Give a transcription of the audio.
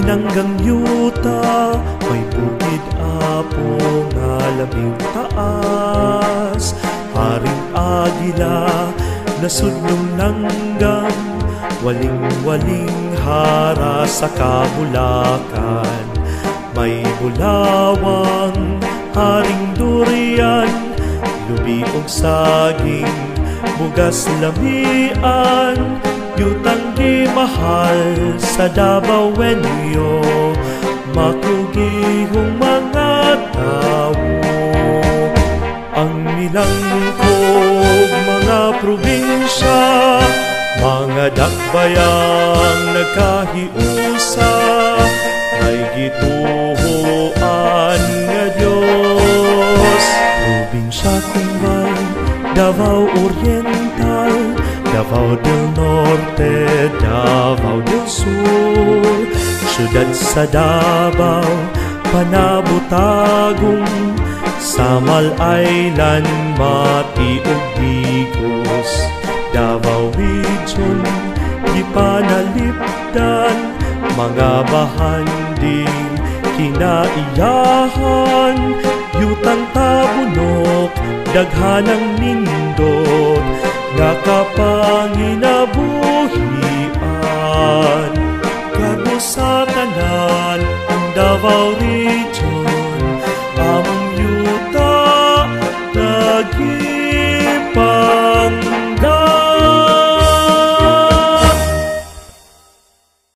Nanggang yuta, may bukid apo nga labing taas. Haring agila, nasudlong langgam, waling-waling hara sa kabulakan. May bulawang, haring durian, lubi og saging, bugas lamian. Yutang di mahal sa Davao wenyo, makugihong mga tao. Ang nilangkog mga probinsya, mga dakbayang nagkahiusa, ay gituhuan nga Diyos. Probinsya Tumbal, Davao Oriental, Davao del Norte, Davao del Sur, syudad sa Davao, Panabutagong, Samal Island, Mati ug Digos. Davao Region, di panalipdan, mga bahanding kinaiyahan. Yutang tabunok, daghanang nindot, nga kapanginabuhian.